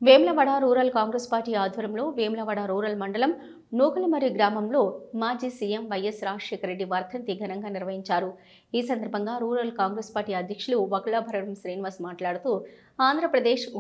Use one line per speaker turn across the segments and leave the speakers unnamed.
Vemulawada rural Congress party ఆధ్వర్యంలో Vemulawada rural మండలం నూకలమర్రి గ్రామంలో మాజీ సీఎం వైఎస్ రాజశేఖర రెడ్డి వర్ధంతి ఘనంగా నిర్వహించారు. ఈ సందర్భంగా రూరల్ కాంగ్రెస్ పార్టీ అధ్యక్షులు వకులాభరణం శ్రీనివాస్ మాట్లాడుతూ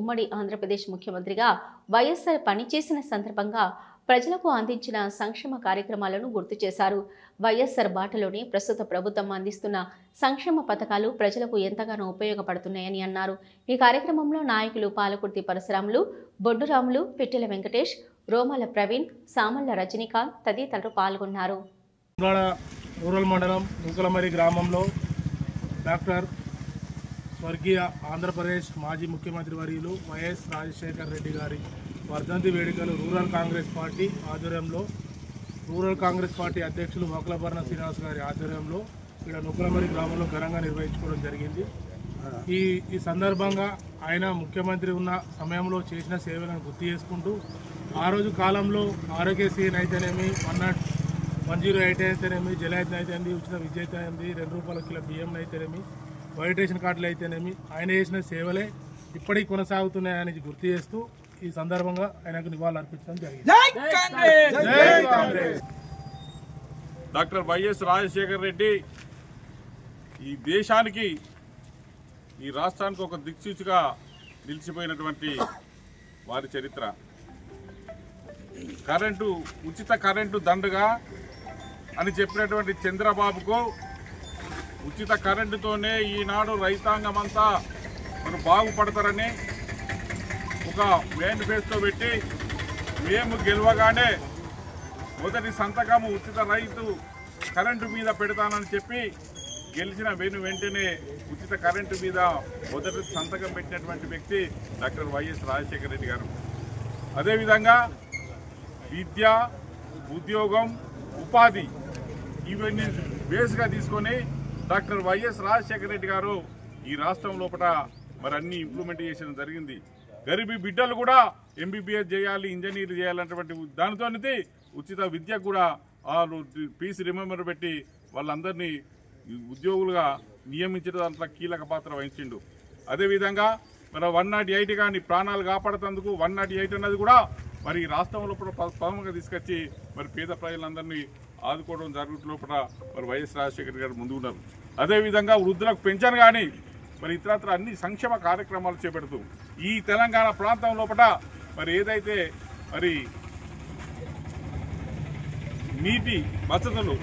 ఉమ్మడి ఆంధ్రప్రదేశ్ ముఖ్యమంత్రిగా వైఎస్ఆర్ పనిచేసిన సందర్భంగా ప్రజలకు అందించిన సంక్షేమ కార్యక్రమాలను గుర్తు చేశారు. వైఎస్ఆర్ బాటలోనే ప్రస్తుత ప్రభుత్వం అందిస్తున్న సంక్షేమ పథకాలు ప్రజలకు ఎంతగానో ఉపయోగపడుతున్నాయని అన్నారు. ఈ కార్యక్రమంలో నాయకులు పాలకుర్తి పరశురాములు, బొడ్డురాములు, పిట్టెల వెంకటేష్, రోమాల ప్రవీణ్, సామల్ల రజనీకాంత్ తదితరులు పాల్గొన్నారు.
రూరల్ మండలం నూకలమర్రి గ్రామంలో డాక్టర్ స్వర్గీయ ఆంధ్రప్రదేశ్ మాజీ ముఖ్యమంత్రి వర్యులు వైఎస్ రాజశేఖర రెడ్డి గారి వర్ధంతి వేడుకలు రూరల్ కాంగ్రెస్ పార్టీ ఆధ్వర్యంలో రూరల్ కాంగ్రెస్ పార్టీ అధ్యక్షులు వకులాభరణం శ్రీనివాస్ గారి ఆధ్వర్యంలో ఇక్కడ నూకలమర్రి గ్రామంలో ఘనంగా నిర్వహించుకోవడం జరిగింది. ఈ సందర్భంగా ఆయన ముఖ్యమంత్రి ఉన్న సమయంలో చేసిన సేవలను గుర్తు చేసుకుంటూ ఆ రోజు కాలంలో ఆరోగ్యశ్రీ అయితేనేమి 108 అయితేనేమి, జలయజ్ఞ అయితేనేమి, ఉచిత విద్య అయితేనేమి, ₹2 బియ్యం అయితేనేమి, వైట్ రేషన్ కార్డులు అయితేనేమి ఆయన చేసిన సేవలే ఇప్పటికీ కొనసాగుతున్నాయని గుర్తు చేస్తూ ఈ సందర్భంగా ఆయనకు నివాళులు అర్పించడం జరిగింది.
డాక్టర్ వైఎస్ రాజశేఖర రెడ్డి ఈ దేశానికి ఈ రాష్ట్రానికి ఒక దిక్సూచిగా నిలిచిపోయినటువంటి వారి చరిత్ర. ఉచిత కరెంటు దండగా అని చెప్పినటువంటి చంద్రబాబుకు ఉచిత కరెంటుతోనే ఈనాడు రైతాంగం అంతా మనం బాగుపడతారని ఒక మేనిఫెస్టో పెట్టి మేము గెలవగానే మొదటి సంతకము ఉచిత రైతు కరెంటు మీద పెడతానని చెప్పి గెలిచిన వెంటనే ఉచిత కరెంటు మీద మొదటి సంతకం పెట్టినటువంటి వ్యక్తి డాక్టర్ వైఎస్ రాజశేఖర రెడ్డి గారు. అదేవిధంగా విద్య, ఉద్యోగం, ఉపాధి ఇవన్నీ బేస్గా తీసుకొని డాక్టర్ వైఎస్ రాజశేఖర రెడ్డి గారు ఈ రాష్ట్రం లోపల మరి అన్ని ఇంప్లిమెంట్ చేయడం జరిగింది. గరీబీ బిడ్డలు కూడా ఎంబీబీఎస్ చేయాలి, ఇంజనీర్ చేయాలన్నటువంటి దానితో ఉచిత విద్యకు కూడా ఫీజు రిమెంబర్ పెట్టి వాళ్ళందరినీ ఉద్యోగులుగా నియమించడం దాంట్లో కీలక పాత్ర వహించిండు. అదేవిధంగా మరి 108 కానీ ప్రాణాలు కాపాడుతందుకు 108 అన్నది కూడా మరి రాష్ట్రంలో ప్రముఖంగా తీసుకొచ్చి మరి పేద ప్రజలందరినీ ఆదుకోవడం జరుగుతు లోపల మరి వైఎస్ రాజశేఖర గారు ముందుకున్నారు. అదేవిధంగా వృద్ధులకు పెన్షన్ కానీ మరి ఇతరత్ర అన్ని సంక్షేమ కార్యక్రమాలు చేపడుతూ ఈ తెలంగాణ ప్రాంతం లోపల మరి ఏదైతే మరి నీటి వసతులు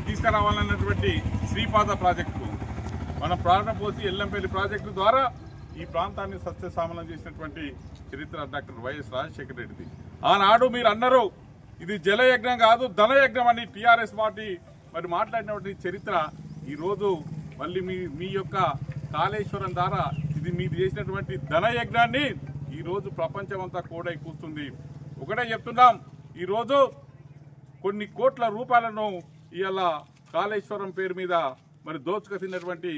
తీసుకురావాలన్నటువంటి శ్రీపాద ప్రాజెక్టు మనం ప్రారంభపోసి ఎల్లంపల్లి ప్రాజెక్టు ద్వారా ఈ ప్రాంతాన్ని సస్యశ్యామలం చేసినటువంటి చరిత్ర డాక్టర్ వైఎస్ రాజశేఖర రెడ్డిది. ఆనాడు మీరు అన్నారు ఇది జలయజ్ఞం కాదు ధనయజ్ఞం అని టీఆర్ఎస్ పార్టీ మరి మాట్లాడినటువంటి చరిత్ర ఈరోజు మళ్ళీ మీ యొక్క కాళేశ్వరం ద్వారా ఇది మీరు చేసినటువంటి ధనయజ్ఞాన్ని ఈరోజు ప్రపంచం అంతా కూడా కూస్తుంది. ఒకటే చెప్తున్నాం, ఈరోజు కొన్ని కోట్ల రూపాయలను ఇవాళ కాళేశ్వరం పేరు మీద మరి దోచుకు తిన్నటువంటి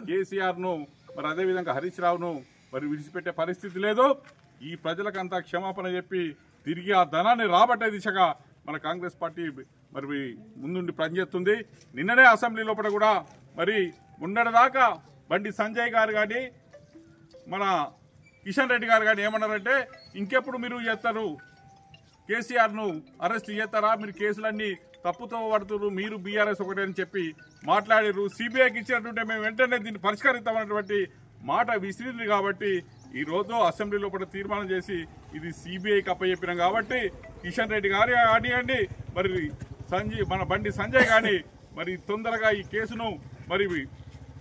కేసీఆర్ను మరి అదేవిధంగా హరీష్ రావును మరి విడిచిపెట్టే పరిస్థితి లేదు. ఈ ప్రజలకంతా క్షమాపణ చెప్పి తిరిగి ఆ ధనాన్ని రాబట్టే దిశగా మన కాంగ్రెస్ పార్టీ మరి ముందుండి పనిచేస్తుంది. నిన్ననే అసెంబ్లీ లోపల కూడా మరి ఉండేదాకా బండి సంజయ్ గారు కానీ మన కిషన్ రెడ్డి గారు కానీ ఏమన్నారంటే ఇంకెప్పుడు మీరు చేస్తారు, కేసీఆర్ను అరెస్ట్ చేస్తారా, మీరు కేసులన్నీ తప్పుతో పడుతున్నారు, మీరు బీఆర్ఎస్ ఒకటే అని చెప్పి మాట్లాడారు. సిబిఐకి ఇచ్చినట్టుంటే మేము వెంటనే దీన్ని పరిష్కరిస్తామన్నటువంటి మాట విసిరింది. కాబట్టి ఈరోజు అసెంబ్లీ లోపల తీర్మానం చేసి ఇది సిబిఐకి అప్పచెప్పినాం కాబట్టి కిషన్ రెడ్డి గారు కానివ్వండి మరి మన బండి సంజయ్ కానీ మరి తొందరగా ఈ కేసును మరి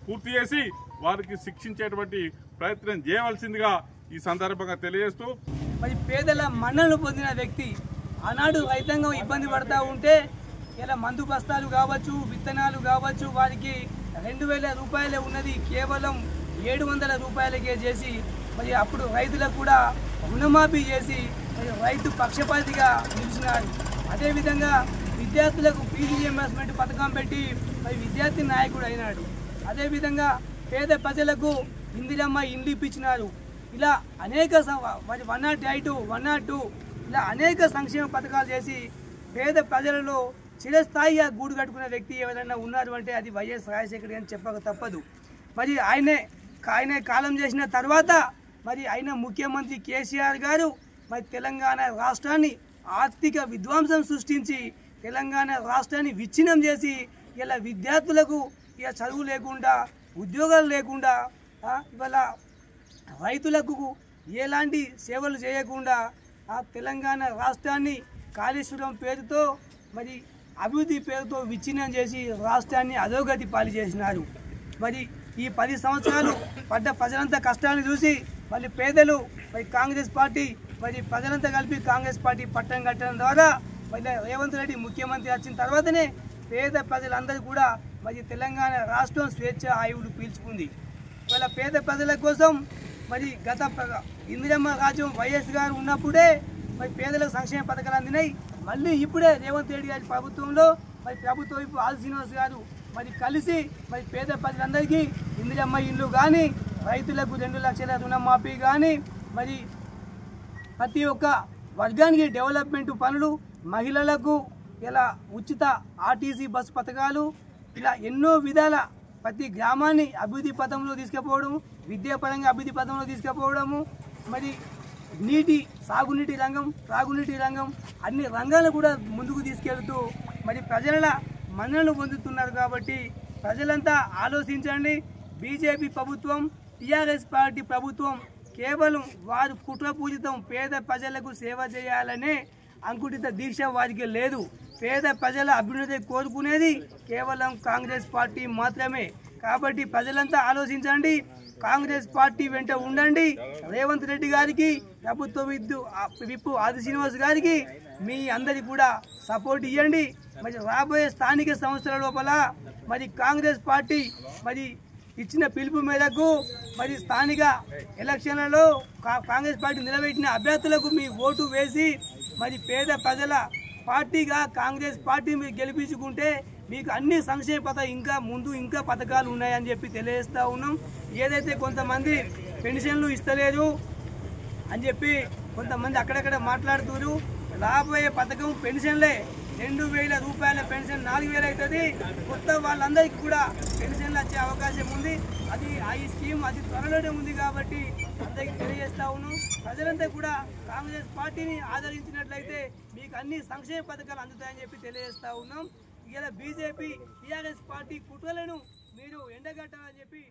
పూర్తి చేసి వారికి శిక్షించేటువంటి ప్రయత్నం చేయవలసిందిగా ఈ సందర్భంగా తెలియజేస్తూ
మరి పేదల మన్ననలు పొందిన వ్యక్తి ఆనాడు రైతాంగం ఇబ్బంది పడతా ఉంటే ఇలా మందు బస్తాలు కావచ్చు, విత్తనాలు కావచ్చు, వారికి 2000 రూపాయలే ఉన్నది కేవలం 700 రూపాయలకే చేసి మరి అప్పుడు రైతులకు కూడా రుణమాఫీ చేసి మరి రైతు పక్షపాతిగా నిలిచినాడు. అదేవిధంగా విద్యార్థులకు ఫీజు రియంబర్స్మెంట్ పథకం పెట్టి మరి విద్యార్థి నాయకుడు అయినాడు. అదేవిధంగా పేద ప్రజలకు ఇందిరమ్మ ఇండ్లు ఇప్పించినారు. ఇలా అనేక 108, 102 ఇలా అనేక సంక్షేమ పథకాలు చేసి పేద ప్రజలలో చిరస్థాయిగా గూడు కట్టుకునే వ్యక్తి ఎవరైనా ఉన్నారు అంటే అది వైఎస్ రాజశేఖర అని చెప్పక తప్పదు. మరి ఆయన కాలం చేసిన తర్వాత మరి ఆయన ముఖ్యమంత్రి కేసీఆర్ గారు మరి తెలంగాణ రాష్ట్రాన్ని ఆర్థిక విధ్వంసం సృష్టించి తెలంగాణ రాష్ట్రాన్ని విచ్ఛిన్నం చేసి ఇలా విద్యార్థులకు ఇక చదువు లేకుండా ఉద్యోగాలు లేకుండా ఇవాళ రైతులకు ఎలాంటి సేవలు చేయకుండా తెలంగాణ రాష్ట్రాన్ని కాళేశ్వరం పేరుతో మరి అభివృద్ధి పేరుతో విచ్ఛిన్నం చేసి రాష్ట్రాన్ని అధోగతి పాలు చేసినారు. మరి ఈ 10 సంవత్సరాలు పడ్డ ప్రజలంతా కష్టాన్ని చూసి మళ్ళీ పేదలు మరి కాంగ్రెస్ పార్టీ మరి ప్రజలంతా కలిపి కాంగ్రెస్ పార్టీ పట్టం కట్టడం ద్వారా మళ్ళీ రేవంత్ రెడ్డి ముఖ్యమంత్రి వచ్చిన తర్వాతనే పేద ప్రజలందరూ కూడా మరి తెలంగాణ రాష్ట్రం స్వేచ్ఛ ఆయువులు పీల్చుకుంది. వాళ్ళ పేద ప్రజల కోసం మరి గత ఇందిరమ్మ రాజ్యం వైఎస్ గారు ఉన్నప్పుడే మరి పేదలకు సంక్షేమ పథకాలు అందినాయి. మళ్ళీ ఇప్పుడే రేవంత్ రెడ్డి గారి ప్రభుత్వంలో మరి ప్రభుత్వం ఇప్పుడు ఆది శ్రీనివాస్ గారు మరి కలిసి మరి పేద ప్రజలందరికీ ఇందిరమ్మ ఇల్లు కానీ రైతులకు 2 లక్షల రుణమాఫీ కానీ మరి ప్రతి ఒక్క వర్గానికి డెవలప్మెంట్ పనులు, మహిళలకు ఇలా ఉచిత ఆర్టీసీ బస్సు పథకాలు, ఇలా ఎన్నో విధాల ప్రతి గ్రామాన్ని అభివృద్ధి పథంలో తీసుకుపోవడం, విద్యాపరంగా అభివృద్ధి పథంలో తీసుకుపోవడము, మరి సాగునీటి రంగం, త్రాగునీటి రంగం అన్ని రంగాలు కూడా ముందుకు తీసుకెళ్తూ మరి ప్రజల మన్ననలు పొందుతున్నారు. కాబట్టి ప్రజలంతా ఆలోచించండి. బీజేపీ ప్రభుత్వం, టీఆర్ఎస్ పార్టీ ప్రభుత్వం కేవలం వారు కుట్రపూరితం పేద ప్రజలకు సేవ చేయాలనే అంకుటిత దీక్ష వారికి లేదు. పేద ప్రజల అభివృద్ధి కోరుకునేది కేవలం కాంగ్రెస్ పార్టీ మాత్రమే. కాబట్టి ప్రజలంతా ఆలోచించండి, కాంగ్రెస్ పార్టీ వెంట ఉండండి. రేవంత్ రెడ్డి గారికి, ప్రభుత్వ విప్ ఆది శ్రీనివాస్ గారికి మీ అందరికి కూడా సపోర్ట్ ఇవ్వండి. మరి రాబోయే స్థానిక సంస్థల లోపల మరి కాంగ్రెస్ పార్టీ మరి ఇచ్చిన పిలుపు మేరకు మరి స్థానిక ఎలక్షన్లలో కాంగ్రెస్ పార్టీ నిలబెట్టిన అభ్యర్థులకు మీ ఓటు వేసి మరి పేద ప్రజల పార్టీగా కాంగ్రెస్ పార్టీ మీరు గెలిపించుకుంటే మీకు అన్ని సంక్షేమ పథకాలు ఇంకా పథకాలు ఉన్నాయని చెప్పి తెలియజేస్తూ ఉన్నాం. ఏదైతే కొంతమంది పెన్షన్లు ఇస్తలేరు అని చెప్పి కొంతమంది అక్కడక్కడ మాట్లాడుతున్నారు. రాబోయే పథకం పెన్షన్లే. 2,000 రూపాయల పెన్షన్ 4,000 అవుతుంది. కొత్త వాళ్ళందరికీ కూడా పెన్షన్లు వచ్చే అవకాశం ఉంది. ఈ స్కీమ్ అది త్వరలోనే ఉంది కాబట్టి అందరికీ తెలియజేస్తా ఉన్నాం. ప్రజలంతా కూడా కాంగ్రెస్ పార్టీని ఆదరించినట్లయితే మీకు అన్ని సంక్షేమ పథకాలు అందుతాయని చెప్పి తెలియజేస్తా ఉన్నాం. ఇలా బీజేపీ, టీఆర్ఎస్ పార్టీ కుట్రలను మీరు ఎండగట్టాలని చెప్పి